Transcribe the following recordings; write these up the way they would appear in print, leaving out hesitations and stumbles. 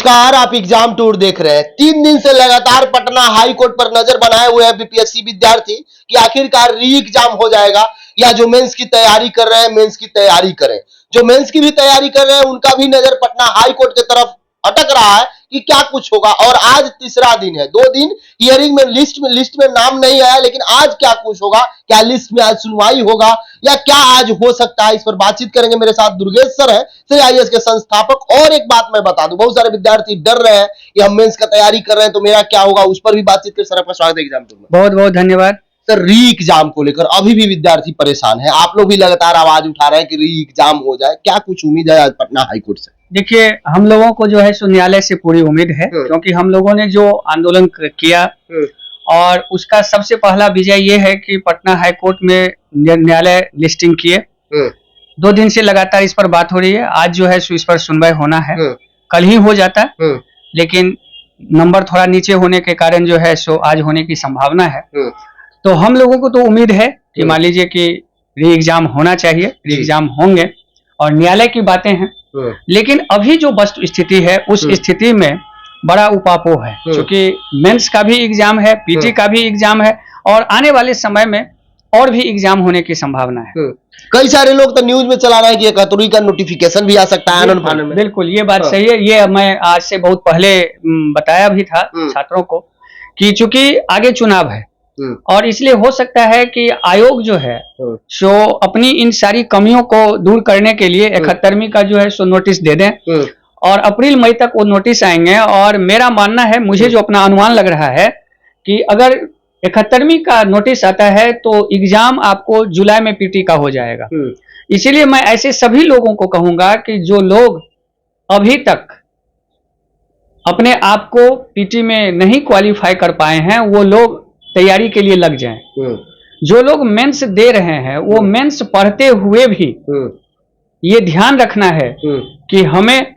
नमस्कार, आप exam tour देख रहे हैं। 3 दिन से लगातार पटना हाई कोर्ट पर नजर बनाए हुए हैं बीपीएससी विद्यार्थी कि आखिरकार री एग्जाम हो जाएगा या जो मेंस की तैयारी कर रहे हैं मेंस की तैयारी करें। जो मेंस की भी तैयारी कर रहे हैं उनका भी नजर पटना हाई कोर्ट की तरफ अटक रहा है कि क्या कुछ होगा। और आज तीसरा दिन है, 2 दिन हियरिंग में लिस्ट में नाम नहीं आया, लेकिन आज क्या कुछ होगा, क्या लिस्ट में आज सुनवाई होगा या क्या आज हो सकता है, इस पर बातचीत करेंगे। मेरे साथ दुर्गेश सर है, CIS के संस्थापक। और एक बात मैं बता दूं, बहुत सारे विद्यार्थी डर रहे हैं कि हम मेंस का तैयारी कर रहे हैं तो मेरा क्या होगा, उस पर भी बातचीत कर। सर आपका स्वागत है एग्जाम टूर में। बहुत बहुत धन्यवाद सर, री एग्जाम को लेकर अभी भी विद्यार्थी परेशान है, आप लोग भी लगातार आवाज उठा रहे हैं कि री एग्जाम हो जाए, क्या कुछ उम्मीद है आज पटना हाईकोर्ट से? देखिए, हम लोगों को जो है सो न्यायालय से पूरी उम्मीद है, क्योंकि हम लोगों ने जो आंदोलन किया और उसका सबसे पहला विजय ये है कि पटना हाई कोर्ट में न्यायालय लिस्टिंग किए। 2 दिन से लगातार इस पर बात हो रही है। आज जो है सो इस पर सुनवाई होना है, कल ही हो जाता है, लेकिन नंबर थोड़ा नीचे होने के कारण जो है सो आज होने की संभावना है। तो हम लोगों को तो उम्मीद है कि मान लीजिए कि री एग्जाम होना चाहिए, री एग्जाम होंगे और न्यायालय की बातें हैं। लेकिन अभी जो वस्तु स्थिति है उस स्थिति में बड़ा उपापोह है, क्योंकि मेंस का भी एग्जाम है, पीटी का भी एग्जाम है और आने वाले समय में और भी एग्जाम होने की संभावना है। कई सारे लोग तो न्यूज में चला रहे हैं कि 71 का नोटिफिकेशन भी आ सकता है आनन फानन में। बिल्कुल, ये बात सही है। ये मैं आज से बहुत पहले बताया भी था छात्रों को कि चूंकि आगे चुनाव है और इसलिए हो सकता है कि आयोग जो है सो अपनी इन सारी कमियों को दूर करने के लिए 71वीं का जो है सो नोटिस दे दें और अप्रैल मई तक वो नोटिस आएंगे। और मेरा मानना है, मुझे जो अपना अनुमान लग रहा है कि अगर 71वीं का नोटिस आता है तो एग्जाम आपको जुलाई में पीटी का हो जाएगा। इसीलिए मैं ऐसे सभी लोगों को कहूंगा कि जो लोग अभी तक अपने आप को पीटी में नहीं क्वालिफाई कर पाए हैं वो लोग तैयारी के लिए लग जाएं। जो लोग मेंस दे रहे हैं वो मेंस पढ़ते हुए भी ये ध्यान रखना है कि हमें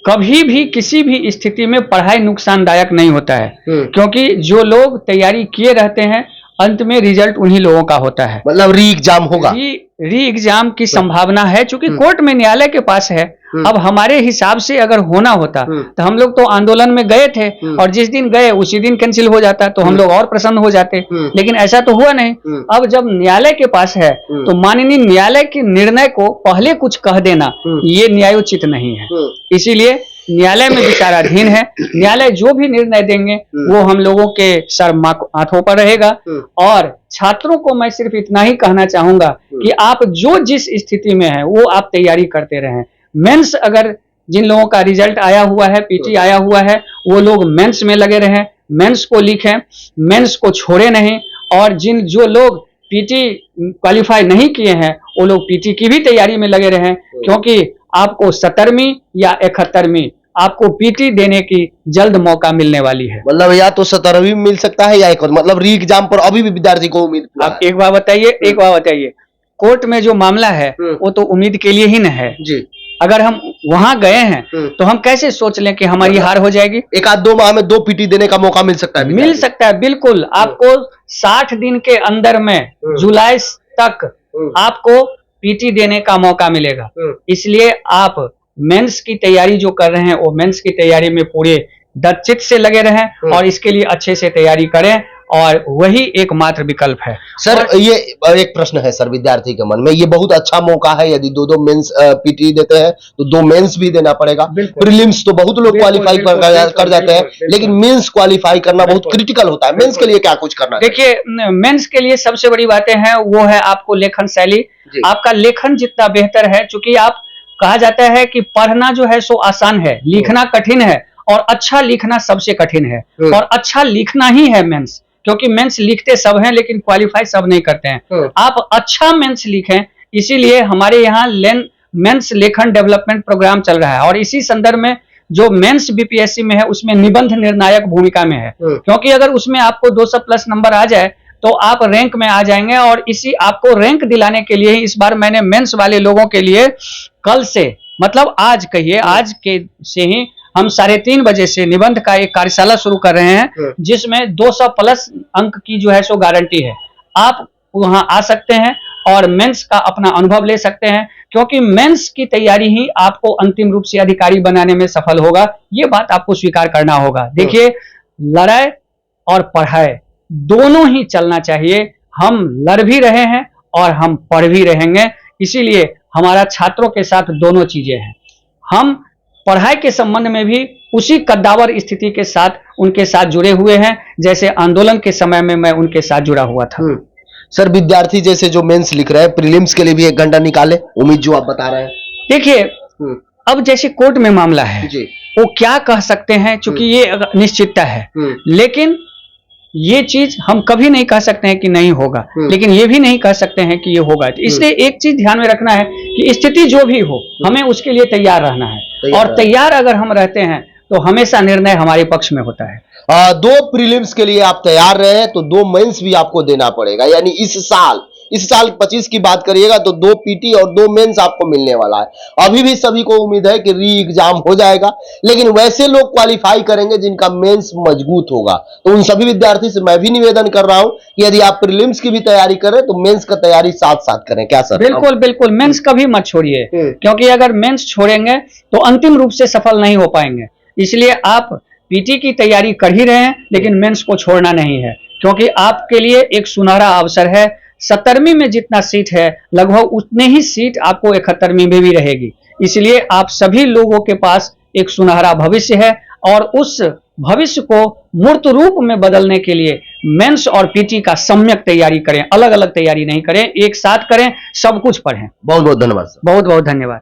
कभी भी किसी भी स्थिति में पढ़ाई नुकसानदायक नहीं होता है, क्योंकि जो लोग तैयारी किए रहते हैं अंत में रिजल्ट उन्हीं लोगों का होता है। मतलब री एग्जाम होगा, री एग्जाम की संभावना है, चूंकि कोर्ट में न्यायालय के पास है। अब हमारे हिसाब से अगर होना होता तो हम लोग तो आंदोलन में गए थे और जिस दिन गए उसी दिन कैंसिल हो जाता तो हम लोग और प्रसन्न हो जाते, लेकिन ऐसा तो हुआ नहीं। अब जब न्यायालय के पास है तो माननीय न्यायालय के निर्णय को पहले कुछ कह देना ये न्यायोचित नहीं है। इसीलिए न्यायालय में विचाराधीन है, न्यायालय जो भी निर्णय देंगे वो हम लोगों के सर हाथों पर रहेगा। और छात्रों को मैं सिर्फ इतना ही कहना चाहूंगा कि आप जो जिस स्थिति में है वो आप तैयारी करते रहें। मेंस अगर जिन लोगों का रिजल्ट आया हुआ है, पीटी आया हुआ है, वो लोग मेंस में लगे रहें, मेंस को लिखें, मेंस को छोड़े नहीं। और जो लोग पीटी क्वालिफाई नहीं किए हैं वो लोग पीटी की भी तैयारी में लगे रहें, क्योंकि आपको 17वीं या 71वीं आपको पीटी देने की जल्द मौका मिलने वाली है। मतलब या तो 17वीं मिल सकता है या मतलब री एग्जाम पर अभी भी विद्यार्थी को उम्मीद। आप एक बात बताइए, कोर्ट में जो मामला है वो तो उम्मीद के लिए ही न है जी। अगर हम वहां गए हैं तो हम कैसे सोच लें कि हमारी हार हो जाएगी? 1-2 माह में 2 पीटी देने का मौका मिल सकता है? मिल सकता है, बिल्कुल। आपको 60 दिन के अंदर में जुलाई तक आपको पीटी देने का मौका मिलेगा। इसलिए आप मेंस की तैयारी जो कर रहे हैं वो मेंस की तैयारी में पूरे दृढ़चित्त से लगे रहें और इसके लिए अच्छे से तैयारी करें और वही एकमात्र विकल्प है। सर, ये एक प्रश्न है सर विद्यार्थी के मन में, ये बहुत अच्छा मौका है, यदि 2 मेंस पीटी देते हैं तो 2 मेंस भी देना पड़ेगा। प्रीलिम्स तो बहुत लोग क्वालिफाई कर जाते हैं, लेकिन मेंस क्वालिफाई करना बहुत क्रिटिकल होता है। मेंस के लिए क्या कुछ करना? देखिए, मेंस के लिए सबसे बड़ी बातें हैं वो है आपको लेखन शैली। आपका लेखन जितना बेहतर है, चूंकि आप कहा जाता है कि पढ़ना जो है सो आसान है, लिखना कठिन है और अच्छा लिखना सबसे कठिन है। और अच्छा लिखना ही है मेंस, क्योंकि मेंस लिखते सब हैं लेकिन क्वालिफाई सब नहीं करते हैं। आप अच्छा मेंस लिखें, इसीलिए हमारे यहाँ मेंस लेखन डेवलपमेंट प्रोग्राम चल रहा है और इसी संदर्भ में जो मेंस बीपीएससी में है उसमें निबंध निर्णायक भूमिका में है, क्योंकि अगर उसमें आपको 200+ नंबर आ जाए तो आप रैंक में आ जाएंगे। और इसी आपको रैंक दिलाने के लिए ही इस बार मैंने मेंस वाले लोगों के लिए कल से, मतलब आज कहिए, आज के से ही हम 3:30 बजे से निबंध का एक कार्यशाला शुरू कर रहे हैं, जिसमें 200+ अंक की जो है सो गारंटी है। आप वहां आ सकते हैं और मेंस का अपना अनुभव ले सकते हैं, क्योंकि मेंस की तैयारी ही आपको अंतिम रूप से अधिकारी बनाने में सफल होगा। ये बात आपको स्वीकार करना होगा। देखिए, लड़ाई और पढ़ाई दोनों ही चलना चाहिए। हम लड़ भी रहे हैं और हम पढ़ भी रहेंगे, इसीलिए हमारा छात्रों के साथ दोनों चीजें हैं। हम पढ़ाई के संबंध में भी उसी कद्दावर स्थिति के साथ उनके साथ जुड़े हुए हैं, जैसे आंदोलन के समय में मैं उनके साथ जुड़ा हुआ था। सर, विद्यार्थी जैसे जो मेंस लिख रहे हैं, प्रीलिम्स के लिए भी 1 घंटा निकाले, उम्मीद जो आप बता रहे हैं। देखिए, अब जैसे कोर्ट में मामला है जी, वो क्या कह सकते हैं, चूंकि ये निश्चितता है, लेकिन ये चीज हम कभी नहीं कह सकते हैं कि नहीं होगा, लेकिन ये भी नहीं कह सकते हैं कि ये होगा। तो इसलिए एक चीज ध्यान में रखना है कि स्थिति जो भी हो, हमें उसके लिए तैयार रहना है, और तैयार अगर हम रहते हैं तो हमेशा निर्णय हमारे पक्ष में होता है। 2 प्रीलिम्स के लिए आप तैयार रहे तो 2 मेंस भी आपको देना पड़ेगा, यानी इस साल 25 की बात करिएगा तो 2 पीटी और 2 मेंस आपको मिलने वाला है। अभी भी सभी को उम्मीद है कि री एग्जाम हो जाएगा, लेकिन वैसे लोग क्वालिफाई करेंगे जिनका मेंस मजबूत होगा। तो उन सभी विद्यार्थी से मैं भी निवेदन कर रहा हूं कि यदि आप प्रीलिम्स की भी तैयारी करें तो मेंस का तैयारी साथ साथ करें। क्या सर? बिल्कुल बिल्कुल, मेंस कभी मत छोड़िए, क्योंकि अगर मेंस छोड़ेंगे तो अंतिम रूप से सफल नहीं हो पाएंगे। इसलिए आप पीटी की तैयारी कर ही रहे हैं, लेकिन मेंस को छोड़ना नहीं है, क्योंकि आपके लिए एक सुनहरा अवसर है। 70वीं में जितना सीट है, लगभग उतने ही सीट आपको 71वीं में भी रहेगी। इसलिए आप सभी लोगों के पास एक सुनहरा भविष्य है, और उस भविष्य को मूर्त रूप में बदलने के लिए मेंस और पीटी का सम्यक तैयारी करें, अलग अलग तैयारी नहीं करें, एक साथ करें, सब कुछ पढ़ें। बहुत बहुत धन्यवाद सर। बहुत बहुत धन्यवाद।